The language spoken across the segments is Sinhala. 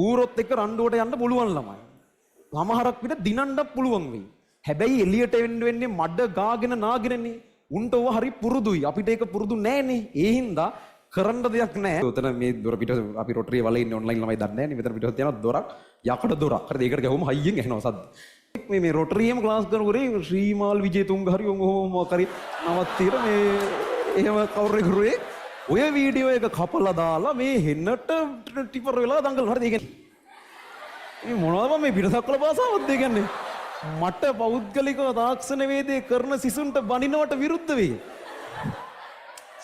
ඌරොත් එක්ක රණ්ඩුවට යන්න පුළුවන් ළමයි. සමහරක් විට දිනන්නත් පුළුවන් වෙයි. හැබැයි එළියට එන්න වෙන්නේ මඩ ගාගෙන නාගෙනනේ. උන්ට ඕව හරි පුරුදුයි. අපිට ඒක පුරුදු නෑනේ. ඒ හින්දා කරන්න දෙයක් නෑ. උතන මේ දොර පිට අපි රොටරිය වල ඉන්නේ ඔන්ලයින් ළමයි දන්නේ නෑනේ. මෙතන පිටත් යනවා දොරක් යකඩ දොරක්. හරිද? ඒකට ගහුවම හයියෙන් ඇහෙනවා සද්ද. මේ රොටරියම ක්ලාස් කරනකොට ශ්‍රීමාල් විජේතුංග හරි ඔහොම කරි නවත්තීර මේ එහෙම කවුරු කරුවේ ඔය වීඩියෝ එක කපලා දාලා මේ හෙන්නට ටිපර් වෙලා දඟලන. හරිද? ඒ කියන්නේ මේ මොනවද මේ පිටසක්වල භාෂාවක්ද ඒ කියන්නේ? මට පෞද්ගලිකව තාක්ෂණ වේදේ කරන සිසුන්ට බනිනවට විරුද්ධ වෙයි.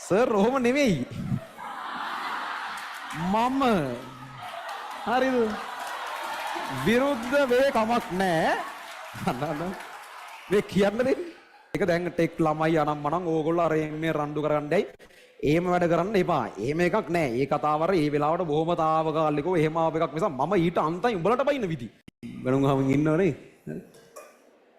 සර් ඔහොම නෙවෙයි. මම හරිද? විරුද්ධ වේ කමක් නෑ. මේ කියන්න දෙන්නේ. ඒක දැන් ටෙක් ළමයි අනම් මනම් ඕගොල්ලෝ අර මේ රණ්ඩු කරන්නයි එහෙම වැඩ කරන්න එපා. එහෙම එකක් නෑ. ඒ කතාව අර ඒ වෙලාවට බොහොම තාවකාලිකව එහෙම ආව එකක් නිසා මම ඊට අන්තයි උඹලට බයින්න විදි. බණුගාමින් ඉන්නවනේ.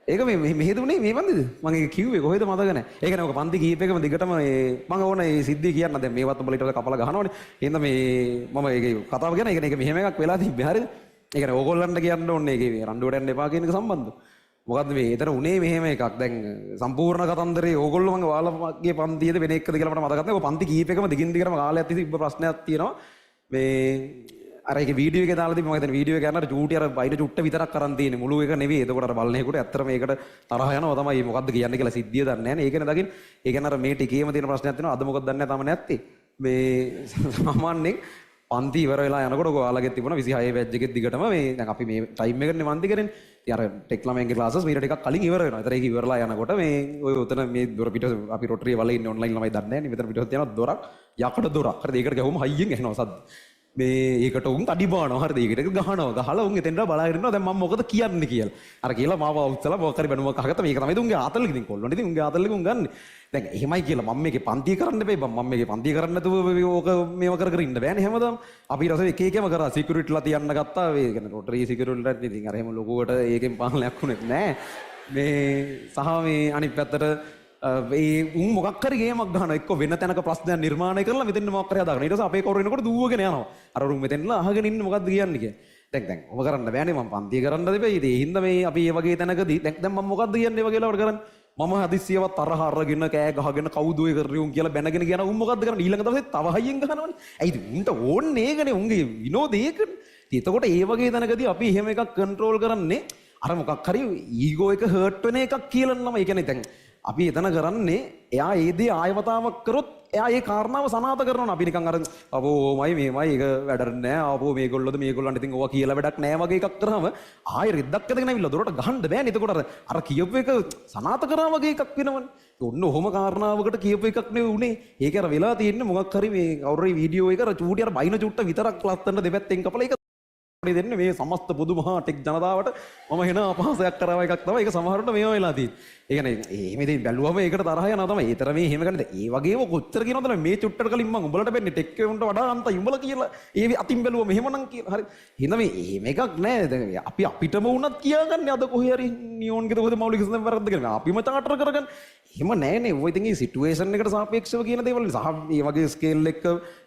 ඒක මේ මෙහෙදුනේ මේ පන්දිද? මම ඒක කිව්වේ කොහෙද මතක නැහැ. ඒක නේ ඔක පන්දි කීප එකම දිගටම මම ඕන මේ සිද්ධිය කියන්න දැන් මේවත් උඹලට කපලා ගහනවනේ. එහෙනම් මේ මම ඒකේ කතාව කියන ඒක මෙහෙම එකක් වෙලා තිබ්බේ හරියද? ඒ කියන්නේ ඕගොල්ලන්ට කියන්න ඕනේ ඒකේ රණ්ඩුවට යන්න එපා කියන එක සම්බන්ධව. මොකද්ද මේ එතන උනේ මෙහෙම එකක්. දැන් සම්පූර්ණ කතන්දරේ ඕගොල්ලෝ මගේ ඔයාලගේ පන්තියේද වෙන එකද කියලා මට මතකත් නැහැ. ඔය පන්ති කීප එකම දිගින් දිගටම කාලයක් තිස්සේ ඉබ්බ ප්‍රශ්නයක් තියෙනවා. මේ අර ඒක වීඩියෝ එකේ දාලා තිබ්බ මම හිතන්නේ වීඩියෝ එක ගන්නට චූටි අර බයින චුට්ට විතරක් කරන් තියෙන්නේ මුළු එක නෙවෙයි. එතකොට අර බලන්නේකට ඇත්තට මේකට තරහ යනවා තමයි. මොකද්ද කියන්නේ කියලා සිද්ධිය දන්නේ නැහැ නේ. ඒකනේ දකින්න. ඒ කියන්නේ අර මේ ටිකේම තියෙන ප්‍රශ්නයක් තියෙනවා. අද මොකද දන්නේ නැහැ තාම නැත්තේ. මේ සාමාන්‍යයෙන් පන්ති ඉවර වෙලා යනකොට ඔයාලගේ තිබුණා 26 බැච් එකේ දිගටම මේ දැන් අපි මේ ටයිම් එකනේ පන්ති කරන්නේ. ඉතින් අර ටෙක් ළමයින්ගේ ක්ලාසස් මීට ටිකක් කලින් ඉවර වෙනවා. ඒතර ඒක ඉවරලා යනකොට මේ ඔය උතන මේ දොර පිට අපි රොටරිය වල ඉන්නේ ඔන්ලයින් ළමයි දන්නේ නැහැ නේ. මෙතන පිටත් යනවා දොරක් යකඩ දොරක්. හරිද? ඒකට ගහුවම හයියෙන් ඇහෙනවා සද්ද. මේ ඒකට උන් අඩි බානවා. හරිද? ඒකට ගහනවා. ගහලා උන් එතෙන්ට බලාගෙන ඉන්නවා. දැන් මම මොකද කියන්නේ කියලා. අර කියලා මාව අවුස්සලා මොකක් හරි බැනුමක් අහගත්ත මේක තමයි උන්ගේ ආතල්ලක ඉතින් කොල්ලොන්ට ඉතින් උන්ගේ ආතල්ලක උන් ගන්න. දැන් එහෙමයි කියලා මම මේකේ පන්තිය කරන්න බෑ. මම මේකේ පන්තිය කරන්න නැතුව ඕක මේව කර ඉන්න බෑනේ හැමදාම. අපි ඊට පස්සේ එක එකම කරා සිකියුරිටිලා තියන්න ගත්තා. ඒ කියන්නේ රොටරි සිකියුරිටිලාත් ඉතින් අර එහෙම ලොකුවට ඒකෙන් පාලනයක් වුණේ නෑ. මේ සහ මේ අනිත් පැත්තට උන් මොකක් හරි ගේමක් ගහනවා. එක්ක වෙන තැනක ප්‍රශ්නයක් නිර්මාණය කරලා මෙතෙන් මොකක් හරි හදාගන්න. ඊට පස්සේ අපේ කවුරු එනකොට දුවගෙන යනවා. අර උන් මෙතෙන්ලා අහගෙන ඉන්නේ මොකද්ද කියන්නේ කියලා. දැන් ඔබ කරන්න බෑනේ මම පන්තිය කරන්න දෙපෙයි. ඒ හින්දා මේ අපි මේ වගේ තැනකදී දැන් මම මොකද්ද කියන්නේ ඒ වගේ වෙලාවට කරන්නේ. මම හදිස්සියව තරහ අරගෙන කෑ ගහගෙන කවුද ඔය කරේ උන් කියලා බැනගෙන කියන උන් මොකද්ද කරන්නේ ඊළඟ දවසේ තව හයියෙන් ගහනවනේ. ඇයිද උන්ට ඕන්නේ ඒකනේ උන්ගේ විනෝදේ ඒකනේ. ඉතින් එතකොට ඒ වගේ තැනකදී අපි එහෙම එකක් කන්ට්‍රෝල් කරන්නේ අර මොකක් හරි ඊගෝ එක හර්ට් වෙන එකක් කියලා නම. ඒ කියන්නේ දැන් අපි එතන කරන්නේ එයා ඒ දේ ආයවතාවක් කරොත් එයා ඒ කාරණාව සනාථ කරනවා. අපි නිකන් අර අපෝ මයි මේමයි ඒක වැඩක් නෑ. අපෝ මේගොල්ලෝද මේගොල්ලන්ට ඉතින් ඕවා කියලා වැඩක් නෑ වගේ එකක් කරාම ආයෙ රෙද්දක් ඇදගෙන ඇවිල්ලා දොරට ගහන්න බෑනේ. එතකොට අර කියපු එක සනාථ කරා වගේ එකක් වෙනවනේ. ඔන්න ඔහොම කාරණාවකට කියපු එකක් නෙවෙයි උනේ. ඒක අර වෙලා තියෙන්නේ මොකක් හරි මේ කවුරු හරි වීඩියෝ එක අර චූටි අර බයින චුට්ට විතරක් ලස්සන දෙපැත්තෙන් කපලා ඒක දෙන්නේ මේ සමස්ත පොදු මහා ටෙක් ජනතාවට මම එන අපහාසයක් කරව එකක් තමයි. ඒක සමහරවිට මේවා වෙලා තියෙන්නේ. ඒ කියන්නේ එහෙම ඉතින් බැලුවම ඒකට තරහ යනවා තමයි. ඒතර මේ එහෙම ගන්නේ. ඒ වගේම කොච්චර කියනවද මේ චුට්ටට කලින් මම උඹලට වෙන්නේ ටෙක් එකකට වඩා අන්තයි උඹලා කියලා. ඒ අතින් බැලුවම එහෙමනම් කියලා. හරි. එහෙනම් මේ එහෙම එකක් නෑ. දැන් අපි අපිටම වුණත් කියාගන්නේ අද කොහේ හරි නියෝන්ගෙද කොහෙද මෞලික සිස්ටම් වැරද්ද කියලා. අපිම චාටර් කරගන්න. එහෙම නෑනේ. ඔය ඉතින් මේ සිටුේෂන් එකට සාපේක්ෂව කියන දේවල් සහ මේ වගේ ස්කේල් එක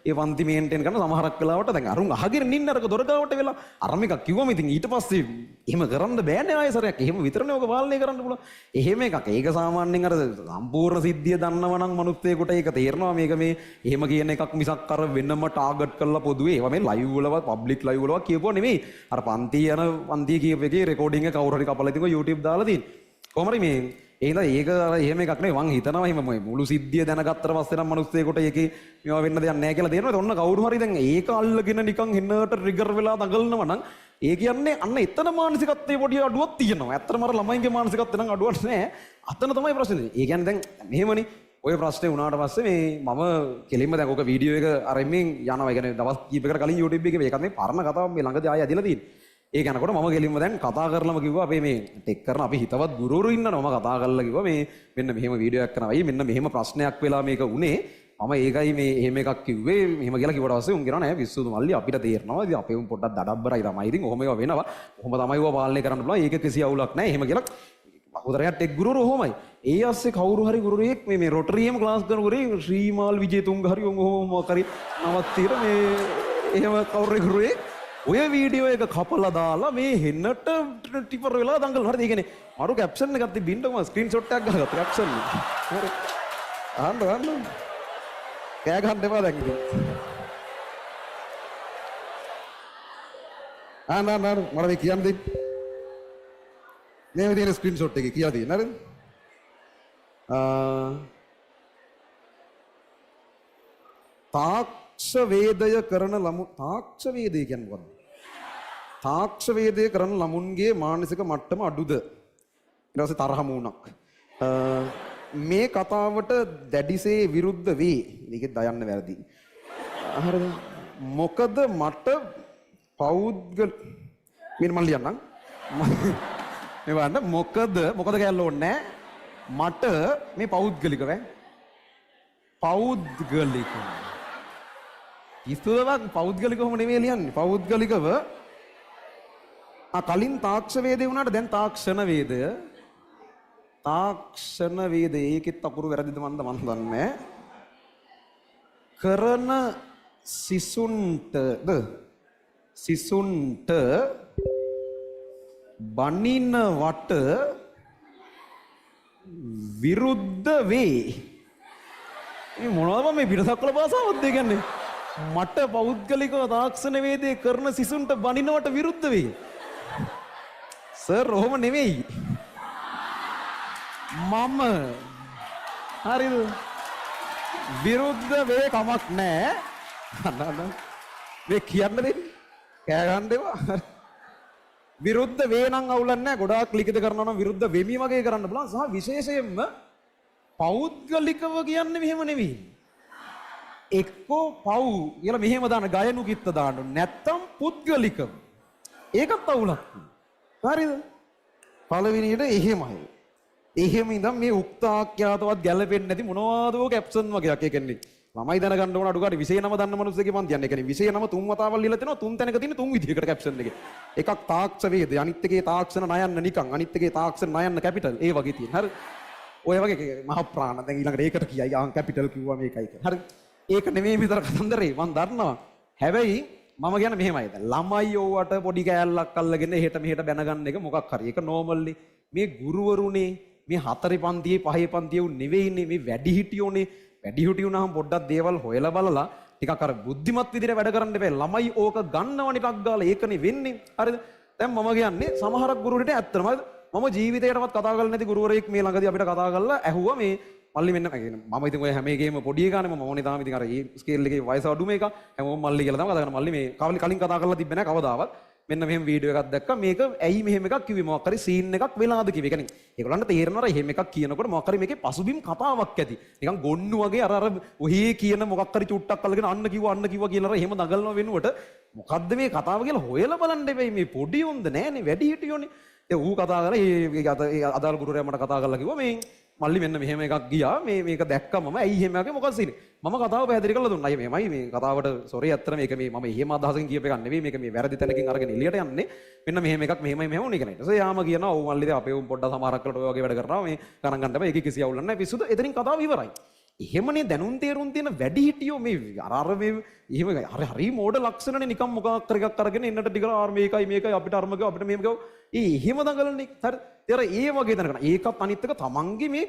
ඒ පන්ති මේන්ටේන් කරන සමහරක් වෙලාවට දැන් අරුන් අහගෙන ඉන්න අරක දොර ගාවට වෙලා අර මේක කිව්වම ඉතින් ඊට පස්සේ එහෙම කරන්න බෑනේ ආයෙසරයක්. එහෙම විතරනේ ඔක පාලනය කරන්න පුළුවන්. එහෙම එකක්. ඒක සාමාන්‍යයෙන් අර සම්පූර්ණ සිද්ධිය දන්නව නම් මිනිස්සෙකුට ඒක තේරෙනවා මේක මේ එහෙම කියන එකක් මිසක් අර වෙනම ටාගට් කරලා පොදුවේ ඒවා මේ ලයිව් වලවත් පබ්ලික් ලයිව් වලවත් කියපුවා නෙමෙයි. අර පන්ති කියපු එකේ රෙකෝඩින් එක කවුරු හරි කපලා ඉතින් YouTube දාලා තියෙන්නේ. කොහොම හරි මේ එහෙනම් ඒක එහෙම එකක් නෙවෙයි. මං හිතනවා එහෙම මුළු සිද්ධිය දැනගත්තට පස්සේ නම් මිනිස්සෙකුට ඒකේ මේවා වෙන්න දෙයක් නැහැ කියලා තේරෙනවා. ඔන්න කවුරු හරි දැන් ඒක අල්ලගෙන නිකන් හෙන්නට ට්‍රිගර් වෙලා දඟලනවා නම් ඒ කියන්නේ අන්න එතන මානසිකත්වයේ පොඩි අඩුවක් තියෙනවා. ඇත්තටම අර ළමයින්ගේ මානසිකත්වය නම් අඩුවක් නැහැ. අතන තමයි ප්‍රශ්නේ. ඒ කියන්නේ දැන් මෙහෙමනේ ඔය ප්‍රශ්නේ වුණාට පස්සේ මේ මම කෙලින්ම දැන් ඔක වීඩියෝ එක අරමින් යනවා. ඒ කියන්නේ දවස් කීපයකට කලින් YouTube එකේ මේකත් මේ පරණ කතාවක් මේ ළඟදී ආයෙ ඇදලා තියෙන්නේ. ඒක යනකොට මම ගෙලින්ම දැන් කතා කරලම කිව්වා අපේ මේ ටෙක් කරන අපි හිතවත් ගුරුවරු ඉන්නවා. මම කතා කරලා කිව්වා මේ මෙන්න මෙහෙම වීඩියෝ එකක් කරනවා. මෙන්න මෙහෙම ප්‍රශ්නයක් වෙලා මේක උනේ. මම ඒකයි මේ එහෙම එකක් කිව්වේ. මෙහෙම කියලා කිව්වට පස්සේ උන් කියනවා නෑ විශ්සුදු මල්ලි අපිට තේරෙනවා. ඉතින් අපේ උන් පොඩ්ඩක් දඩබ්බරයි තමයි. ඉතින් ඔහොම ඒවා වෙනවා. ඔහොම තමයි ඒවා පාලනය කරන්න පුළුවන්. ඒක කිසි අවුලක් නෑ. එහෙම කියලා බහුතරයක් ටෙක් ගුරුවරු ඔහොමයි. ඒ අස්සේ කවුරු හරි ගුරුවරයෙක් මේ රොටරියම ක්ලාස් කරනකොට ශ්‍රීමාල් විජේතුංග හරි ඔහොම කරි නවත්තීර මේ එහෙම කවුරු හරි ගුරුවරයෙක් ඔය වීඩියෝ එක කපලා දාලා මේ හෙන්නට ටිපර් වෙලා දඟලනවා. හරිද? ඒ කියන්නේ අර කැප්ෂන් එකක් තිබින්නම ස්ක්‍රීන්ෂොට් එකක් ගහගත්තා කැප්ෂන් එක. හරි. අහන්න. කෑ ගන්න එපා දැන් ඉතින්. මට මේ කියන්න දෙන්න. මේ විදිහේ ස්ක්‍රීන්ෂොට් එකේ කියලා තියෙන හරිද? තාක්ෂ වේදය කරන තාක්ෂ වේදය කියන්නේ මොකක්ද? තාක්ෂ වේදය කරන ළමුන්ගේ මානසික මට්ටම අඩුද? ඊට පස්සේ තරහ මූණක්. මේ කතාවට දැඩිසේ විරුද්ධ වේ. මේකෙත් දයන්න වැරදි. හරිද? මොකද මට පෞද්ගල මම ලියන්නම්. මේ වන්න මොකද කියන්න ඕනේ මට මේ පෞද්ගලිකව පෞද්ගලිකව ඉස්සුවක් පෞද්ගලිකවම නෙමෙයි ලියන්නේ. පෞද්ගලිකව කලින් තාක්ෂ වේදේ වුණාට දැන් තාක්ෂණ වේදය. තාක්ෂණ වේදේ ඒකෙත් අකුරු වැරදිද මන්ද මන් දන්නේ. කරන සිසුන්ට බනිනවට විරුද්ධ වේ. මේ මොනවද මේ පිටසක්වල භාෂාවක්ද කියන්නේ? මට පෞද්ගලිකව තාක්ෂණ වේදේ කරන සිසුන්ට බනිනවට විරුද්ධ වේ. සර් ඔහොම නෙවෙයි. මම හරිද? විරුද්ධ වේ කමක් නැහැ. අන්න මේ කියන්න දෙන්නේ. කෑ ගන්න එපා. විරුද්ධ වේ නම් අවුලක් නැහැ. ගොඩාක් ලිඛිත කරනවා නම් විරුද්ධ වෙමි වගේ කරන්න බලන්න. සහ විශේෂයෙන්ම පෞද්ගලිකව කියන්නේ මෙහෙම නෙවෙයි. එක්කෝ පව් කියලා මෙහෙම දාන ගයනු කිත්ත දාන්න. නැත්තම් පුද්ගලිකව. ඒකත් අවුලක්. හරිද? පළවෙනියට එහෙමයි. එහෙම ඉඳන් මේ උක්තාක්‍යාතවත් ගැලපෙන්නේ නැති මොනවාදෝ කැප්ෂන් වගේක්. ඒ කියන්නේ ළමයි දැනගන්න ඕන අඩු ගානේ විෂය නම දන්න මිනිස්සුගේ මන් කියන්නේ. ඒ කියන්නේ විෂය නම තුන් වතාවක් ලියලා තිනවා. තුන් තැනක තියෙන තුන් විදිහකට කැප්ෂන් එකේ. එකක් තාක්ෂ වේද, අනිත් එකේ තාක්ෂණ නයන්න නිකන්, අනිත් එකේ තාක්ෂණ නයන්න කැපිටල්. ඒ වගේ තියෙන. හරි. ඔය වගේ මහ ප්‍රාණ දැන් ඊළඟට ඒකට කියයි ආන් කැපිටල් කිව්වා මේකයි කියලා. හරි. ඒක නෙමෙයි විතර කතන්දරේ මන් දන්නවා. හැබැයි මම කියන්නේ මෙහෙමයි. දැන් ළමයි ඕවට පොඩි කෑල්ලක් අල්ලගෙන එහෙට මෙහෙට බැනගන්න එක මොකක් හරි. ඒක නෝමල්ලි. මේ ගුරුවරුනේ මේ 4 පන්තියේ 5 පන්තියේ උන් නෙවෙයිනේ මේ වැඩිහිටියෝනේ. වැඩිහිටියෝ නම් පොඩ්ඩක් දේවල් හොයලා බලලා ටිකක් අර බුද්ධිමත් විදිහට වැඩ කරන්න බෑ. ළමයි ඕක ගන්නවනේ ටක් ගාලා ඒකනේ වෙන්නේ. හරිද? දැන් මම කියන්නේ සමහරක් ගුරුවරට ඇත්තටම හරිද? මම ජීවිතේටවත් කතා කරලා නැති ගුරුවරයෙක් මේ ළඟදී අපිට කතා කරලා ඇහුවා මේ මල්ලි මෙන්න මම ඉතින් ඔය හැම එකේම පොඩි එකානේ මම ඕනේ තාම ඉතින් අර ඒ ස්කේල් එකේ වයස අඩු මේක හැමෝම මල්ලි කියලා තමයි කතා කරන්නේ. මල්ලි මේ කලින් කතා කරලා තිබ්බේ නැහැ කවදාවත්. මෙන්න මෙහෙම වීඩියෝ එකක් දැක්කා. මේක ඇයි මෙහෙම එකක් කිව්වේ? මොකක් හරි සීන් එකක් වෙලාද කිව්වේ. ඒ කියන්නේ ඒගොල්ලන්ට තේරෙනවා එහෙම එකක් කියනකොට මොකක් හරි මේකේ පසුබිම් කතාවක් ඇති. නිකන් ගොන්නු වගේ අර ඔහේ කියන මොකක් හරි චුට්ටක් අල්ලගෙන අන්න කිව්වා කියලා එහෙම දඟලනවා වෙනුවට මොකද්ද මේ කතාව කියලා හොයලා බලන්න එපෙයි. මේ පොඩි උන්ද නෑනේ වැඩි හිටියෝනේ. ඌ කතා කරලා ඒ අදාළ ගුරුවරයා මට කතා කරලා කිව්වා මේ මල්ලි මෙන්න මෙහෙම එකක් ගියා මේක දැක්කම මම ඇයි එහෙම එකේ මොකක්ද සීනේ මම කතාව පැහැදිලි කරලා දුන්නා. අයියේ මෙහෙමයි මේ කතාවට සෝරි අත්තර මේක මේ මම එහෙම අදහසකින් කියප එකක් නෙවෙයි මේක මේ වැරදි තැනකින් අරගෙන එළියට යන්නේ මෙන්න මෙහෙම එකක් මෙහෙමයි මෙහෙම උනේ කියලා. ඊට පස්සේ යාම කියනවා ඔව් මල්ලි දැන් අපේ උන් පොඩ්ඩක් සමහරක් කරලා ඔය වගේ වැඩ කරනවා මේ ගණන් ගන්න බෑ ඒකේ කිසි අවුලක් නැහැ පිස්සුද එතනින් කතාව ඉවරයි. එහෙමනේ දැනුම් තේරුම් තියෙන වැඩි හිටියෝ මේ අර මේ එහෙම හරි මෝඩ ලක්ෂණනේ නිකන් මොකක් කර එකක් අරගෙන එන්නට ටිකලා ආර මේකයි අපිට අරම ගියා අපිට මෙහෙම ගියා එහෙම දඟලන්නේ. හරි ඒ වගේ දැනගන්න. ඒකත් අනිත් එක තමන්ගේ මේ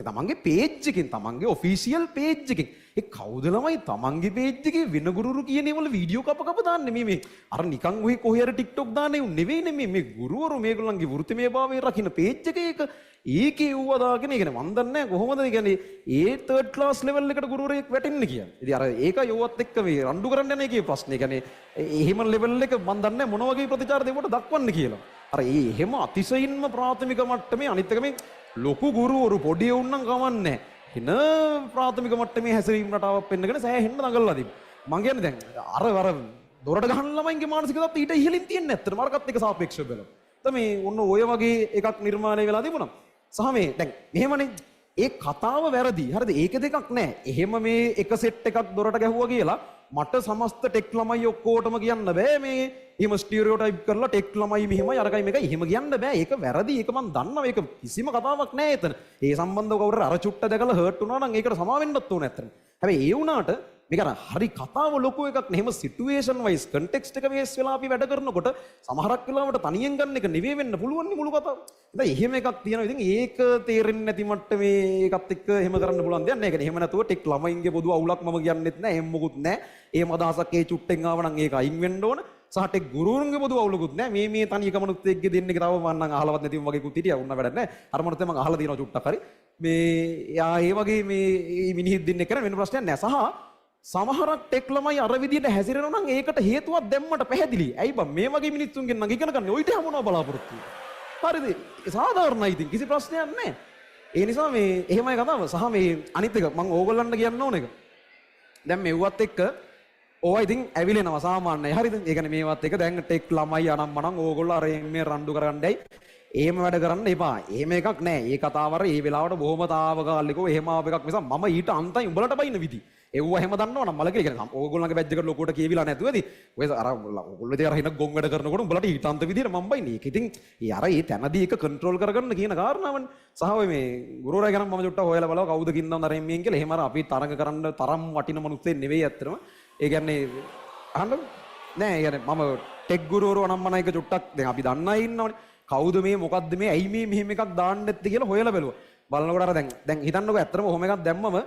තමන්ගේ පේජ් එකකින් තමන්ගේ ඔෆිෂියල් පේජ් එකකින් ඒ කවුද ළමයි තමන්ගේ පේජ් එකේ වෙන ගුරුවරු කියන ඒවල වීඩියෝ කප දාන්නේ මේ අර නිකන් ඔහි කොහේ හරි TikTok දාන්නේ උන් නෙවෙයිනේ මේ ගුරුවරු මේගොල්ලන්ගේ වෘත්තිමය භාවය රකින්න පේජ් එක ඒකේ ඌව දාගෙන ඒ කියන්නේ මන් දන්නේ නැහැ කොහොමද ඒ කියන්නේ ඒ 3rd class level එකට ගුරුවරයෙක් වැටෙන්නේ කියන්නේ. ඉතින් අර ඒක යෝවත් එක්ක මේ රණ්ඩු කරන්න යන එකේ ප්‍රශ්නේ. ඒ කියන්නේ එහෙම level එක මන් දන්නේ නැහැ මොන වගේ ප්‍රතිචාර දෙවට දක්වන්න කියලා. අර ඒ එහෙම අතිශයින්ම ප්‍රාථමික මට්ටමේ අනිත් එක මේ ලොකු ගුරුවරු පොඩි වුණනම් කවන්නේ එන ප්‍රාථමික මට්ටමේ හැසිරීම රටාවක් පෙන්නගෙන සෑහෙන්න දඟලලා තිබ්බා. මං කියන්නේ දැන් අර දොරට ගහන ළමයින්ගේ මානසික තත්ත්වය ඊට ඉහළින් තියෙන්නේ නැත්තර මරකත් එක සාපේක්ෂව බලමු. තමයි ඔන්න ඔය වගේ එකක් නිර්මාණය වෙලා තිබුණා. සහ මේ දැන් මෙහෙමනේ ඒ කතාව වැරදි. හරිද? ඒක දෙකක් නෑ. එහෙම මේ එක සෙට් එකක් දොරට ගැහුවා කියලා මට සමස්ත ටෙක් ළමයි ඔක්කොටම කියන්න බෑ මේ එහෙම ස්ටිරියෝටයිප් කරලා ටෙක් ළමයි මෙහෙමයි අරකයි මේකයි එහෙම කියන්න බෑ. ඒක වැරදි. ඒක මම දන්නවා. ඒක කිසිම කතාවක් නෑ එතන. ඒ සම්බන්ධව කවුරු අර චුට්ට දැකලා හර්ට් වුණා නම් ඒකට සමා වෙන්නත් ඕනේ ඇත්තට. හැබැයි ඒ වුණාට මේක අර හරි කතාව ලොකු එකක් නේ. එහෙම සිටුේෂන් වයිස් කන්ටෙක්ස්ට් එක බේස් වෙලා අපි වැඩ කරනකොට සමහරක් වෙලාවට තනියෙන් ගන්න එක නෙවෙයි වෙන්න පුළුවන් නේ මුළු කතාව. ඉතින් එහෙම එකක් තියෙනවා. ඉතින් ඒක තේරෙන්නේ නැති මට්ටමේ ඒකත් එක්ක එහෙම කරන්න පුළුවන් දෙයක් නෑ. ඒ කියන්නේ එහෙම නැතුව ටෙක් ළමයින්ගේ පොදු අවුලක් මම කියන්නෙත් නෑ. එහෙම මොකුත් නෑ. එහෙම අදහසක් ඒ චුට්ටෙන් ආව නම් ඒක අයින් වෙන්න ඕන. සහ ටෙක් ගුරුවරුන්ගේ පොදු අවුලකුත් නෑ. මේ තනි එකමනුත් එක්ක දෙන්නේ තව මම නම් අහලවත් නැතිව වගේකුත් හිටියා. උන්න වැඩක් නෑ. අර මොනත් මම අහලා තියෙනවා චුට්ටක් හරි. මේ යා ඒ වගේ මේ මිනිහෙක් දෙන්නෙක් කරන වෙන ප්‍රශ්නයක් නෑ. සහ සමහරක් ටෙක් ළමයි අර විදියට හැසිරෙනවා නම් ඒකට හේතුවක් දැම්මට පැහැදිලි. ඇයි බං මේ වගේ මිනිස්සුන්ගෙන් නම් ඉගෙන ගන්න ඔයිට හැමෝම බලාපොරොත්තු වෙන්නේ. හරිද? සාධාරණයි ඉතින් කිසි ප්‍රශ්නයක් නැහැ. ඒ නිසා මේ එහෙමයි කතාව. සහ මේ අනිත් එක මම ඕගොල්ලන්ට කියන්න ඕන එක. දැන් මෙව්වත් එක්ක ඕවා ඉතින් ඇවිලෙනවා සාමාන්‍යයි. හරිද? ඒ කියන්නේ මේවත් එක්ක දැන් ටෙක් ළමයි අනම්මනම් ඕගොල්ලෝ අර මේ රණ්ඩු කරගන්නයි එහෙම වැඩ කරන්න එපා. එහෙම එකක් නැහැ. මේ කතාව අර ඒ වෙලාවට බොහොම තාවකාලිකව එහෙම ආව එකක් නිසා මම ඊට අන්තයි උඹලට බයින විදි. ඒව එහෙම දන්නවනම් මල කියලා ඕගොල්ලන්ගේ බැජ් එකට ලොකුවට කියවිලා නැතුවදී ඔය අර ඔයගොල්ලෝ ඉතින් අර හින ගොන් වැඩ කරනකොට උඹලට ඊට අන්ත විදියට මම බයින්නේ. ඒක ඉතින් ඒ අර ඒ තැනදී ඒක කන්ට්‍රෝල් කරගන්න කියන කාරණාවනේ. සහ ඔය මේ ගුරුවරයා ගැන මම චුට්ටක් හොයලා බලව කවුද කින්නම් අර එම්මියෙන් කියලා. එහෙම අර අපි තරඟ කරන්න තරම් වටින මිනිස්සෙක් නෙවෙයි ඇත්තටම. ඒ කියන්නේ අහන්න නෑ. ඒ කියන්නේ මම ටෙක් ගුරුවරව නම් මන එක චුට්ටක් දැන් අපි දන්න අය ඉන්නවනේ. කවුද මේ මොකද්ද මේ ඇයි මේ මෙහෙම එකක් දාන්න නැත්තේ කියලා හොයලා බැලුවා. බලනකොට අර දැන් හිතන්නකෝ ඇත්තටම ඔහොම එකක් දැම්මම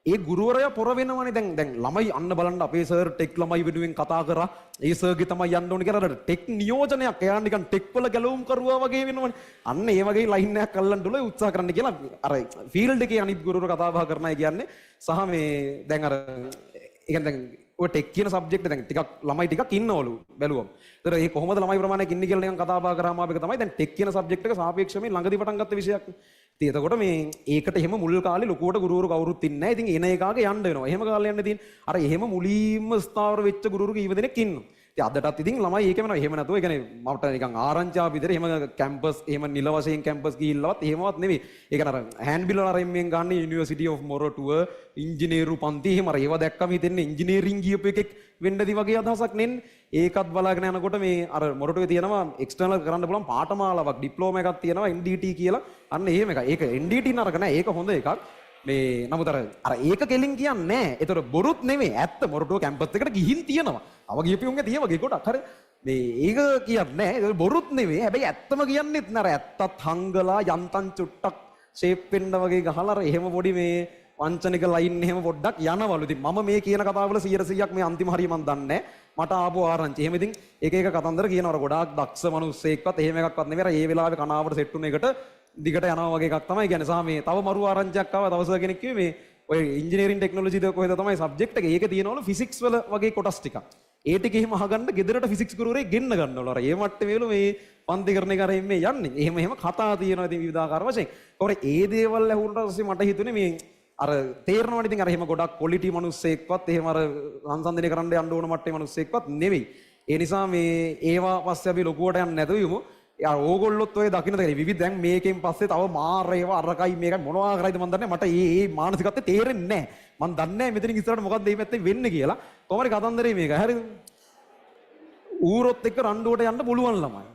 ඒ ගුරුවරයා පොර වෙනවනේ. දැන් ළමයි අන්න බලන්න අපේ සර් ටෙක් ළමයි වෙනුවෙන් කතා කරා. ඒ සර්ගේ තමයි යන්න ඕනේ කියලා අර ටෙක් නියෝජනයක් එයා නිකන් ටෙක් වල ගැලවුම් කරුවා වගේ වෙනවනේ. අන්න ඒ වගේ ලයින් එකක් අල්ලන්න උල උත්සාහ කරන්න කියලා අර ෆීල්ඩ් එකේ අනිත් ගුරුවරු කතා බහ කරන අය කියන්නේ. සහ මේ දැන් අර ඒ කියන්නේ දැන් ඔය ටෙක් කියන සබ්ජෙක්ට් දැන් ටිකක් ළමයි ටිකක් ඉන්නවලු බැලුවම. ඒතර ඒ කොහොමද ළමයි ප්‍රමාණයක් ඉන්නේ කියලා නිකන් කතා බහ කරාම ආපේක තමයි දැන් ටෙක් කියන සබ්ජෙක්ට් එක සාපේක්ෂව ළඟදී පටන් ගත්ත විෂයක්. ඉතින් එතකොට මේ ඒකට එහෙම මුල් කාලේ ලොකුවට ගුරුවරු කවුරුත් ඉන්නේ නැහැ. ඉතින් එන එකාගේ යන්න වෙනවා. එහෙම කාලේ යන්න තියෙන. අර එහෙම මුලින්ම ස්ථාවර වෙච්ච ගුරුවරු කීව දෙනෙක් ඉන්නවා. ඉතින් අදටත් ඉතින් ළමයි ඒක වෙනවා. එහෙම නැතුව ඒ කියන්නේ මට නිකන් ආරංචි ආව විතර එහෙම කැම්පස් එහෙම නිල වශයෙන් කැම්පස් ගිහිල්ලවත් එහෙමවත් නෙවෙයි. ඒ කියන්නේ අර හෑන්ඩ් බිල් වල අර එම්ෙන් ගන්න යුනිවර්සිටි ඔෆ් මොරෝ ටුවර් ඉංජිනේරු පන්ති එහෙම අර ඒවා දැක්කම හිතෙන්නේ ඉංජිනේරින් ගියපු එකෙක් වෙන්නදී වගේ අදහසක් නෙන්නේ. ඒකත් බලාගෙන යනකොට මේ අර මොරටුවේ තියෙනවා එක්ස්ටර්නල් කරන්න පුළුවන් පාඨමාලාවක් ඩිප්ලෝමා එකක් තියෙනවා NDT කියලා. අන්න එහෙම එකක්. ඒක NDT නරක නෑ. ඒක හොඳ එකක්. මේ නමුත් අර ඒක කෙලින් කියන්නේ නෑ. ඒතර බොරුත් නෙමෙයි. ඇත්ත මොරටුව කැම්පස් එකට ගිහින් තියෙනවා. අව ගියපියුන්ගේ තියෙව වගේ කොටක්. හරි. මේ ඒක කියන්නේ නෑ. ඒක බොරුත් නෙමෙයි. හැබැයි ඇත්තම කියන්නේත් නෑ. ඇත්තත් හංගලා යන්තම් චුට්ටක් ෂේප් වෙන්න වගේ ගහලා අර එහෙම පොඩි මේ වංචනික ලයින් එහෙම පොඩ්ඩක් යනවලු. ඉතින් මම මේ කියන කතාවල 100%ක් මේ අන්තිම හරිය මන් දන්නේ නෑ. මට ආපු ආරංචි. එහෙම ඉතින් එක කතන්දර කියනවා. ගොඩාක් දක්ෂ මිනිස්සෙක්වත් එහෙම එකක්වත් නෙවෙයි. අර ඒ වෙලාවේ කනාවට සෙට් වුණ එකට දිගට යනවා වගේ එකක් තමයි කියන්නේ. සහ මේ තව මරු ආරංචියක් ආවා. තව සර් කෙනෙක් කිව්වේ මේ ඔය ඉංජිනේරින් ටෙක්නොලොජි ද කොහෙද තමයි සබ්ජෙක්ට් එක. ඒක තියෙනවලු ෆිසික්ස් වල වගේ කොටස් ටිකක්. ඒ ටික එහෙම අහගන්න ගෙදරට ෆිසික්ස් ගුරුවරයෙක් ගෙන්න ගන්නවලු. අර ඒ මට්ටමේලු මේ පන්ති කරන එක අර මේ යන්නේ. එහෙම කතා තියෙනවා ඉතින් විවිධාකාර වශයෙන්. කොහොමද ඒ දේවල් ඇහුනට පස්සේ මට හිතුනේ මේ අර තේරෙනවනේ ඉතින් අර එහෙම ගොඩක් ක්වොලිටි මිනිස්සෙක්වත් එහෙම අර සංසන්දනය කරන්න යන්න ඕන මට්ටමේ මිනිස්සෙක්වත් නෙවෙයි. ඒ නිසා මේ ඒවා පස්සේ අපි ලොකුවට යන්න නැතුව යමු. යා ඕගොල්ලොත් ඔය දකින්න තියෙන විවිධ දැන් මේකෙන් පස්සේ තව මාර ඒවා අරකයි මේකයි මොනවා කරයිද මන් දන්නේ. මට මේ මානසිකත්වය තේරෙන්නේ නැහැ. මන් දන්නේ නැහැ මෙතනින් ඉස්සරහට මොකක්ද මේ පැත්තේ වෙන්නේ කියලා. කොහොමද කතන්දරේ මේක. හරිද? ඌරොත් එක්ක රණ්ඩුවට යන්න පුළුවන් ළමයි.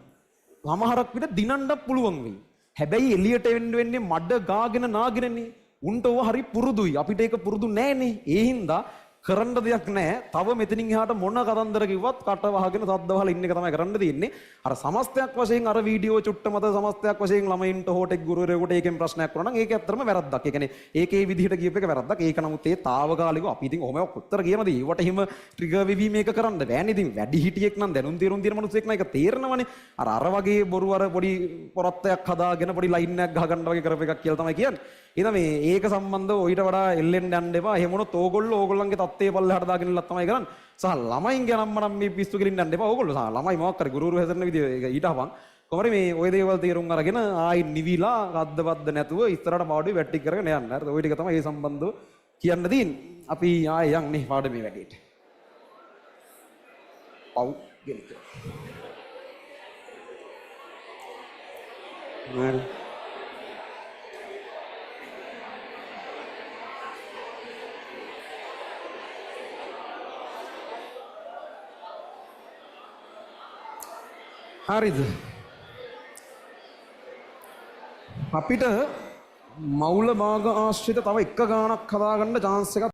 සමහරක් විට දිනන්නත් පුළුවන් වෙයි. හැබැයි එළියට වෙන්නේ මඩ ගාගෙන නාගෙනනේ. උන්ට ඕව හරි පුරුදුයි. අපිට ඒක පුරුදු නෑනේ. ඒ හින්දා කරන්න දෙයක් නෑ. තව මෙතනින් එහාට මොන කතන්දර කිව්වත් කට වහගෙන සද්ද වහලා ඉන්න එක තමයි කරන්න තියෙන්නේ. අර සමස්තයක් වශයෙන් අර වීඩියෝ චුට්ට මත සමස්තයක් වශයෙන් ළමයින්ට හෝ ටෙක් ගුරුවරයෙකුට ඒකෙන් ප්‍රශ්නයක් වුණා නම් ඒක ඇත්තටම වැරද්දක්. ඒ කියන්නේ ඒකේ විදිහට කියප එක වැරද්දක්. ඒක නමුත් ඒ తాවකාලිකව අපි ඉතින් ඔහොම උත්තර කියනද ඒවට හිම ට්‍රිගර් වෙවි මේක කරන්න බෑනේ. ඉතින් වැඩි හිටියෙක් නම් දැනුම් තීරුම් තියෙන මිනිස්සෙක් නම් ඒක තේරෙනවනේ. අර වගේ බොරු අර පොඩි පොරත්තයක් හදාගෙන පොඩි ලයින් එකක් ගහගන්න වගේ කරප එකක් කියලා තමයි කියන්නේ. එහෙනම් මේ ඒක සම්බන්ධව ඊට වඩා එල්ලෙන්න යන්න එපා. එහෙම වුණොත් ඕගොල්ලෝ ඕගොල්ලන්ගේ තත්ත්වයේ පල්ලෙහාට දාගෙන ඉල්ලක් තමයි කරන්නේ. සහ ළමයින්ගේ නම් මේ පිස්සු කෙලින්න යන්න එපා. ඕගොල්ලෝ සහ ළමයි මොකක් කර ගුරුවරු හැදෙන විදිය ඒක ඊට අහපන්. කොහොමද මේ ওই දේවල් තේරුම් අරගෙන ආයි නිවිලා ගද්දවද්ද නැතුව ඉස්සරහට පාඩුවේ වැටි කරගෙන යන්න. හරිද? ওই ටික තමයි මේ සම්බන්ධව කියන්න තියෙන්නේ. අපි ආයෙ යන් මේ පාඩමේ වැඩේට. පව් ගෙනිට. හරි. හරිද? අපිට මවුල භාග ආශ්‍රිත තව එක ගානක් හදාගන්න chance එකක්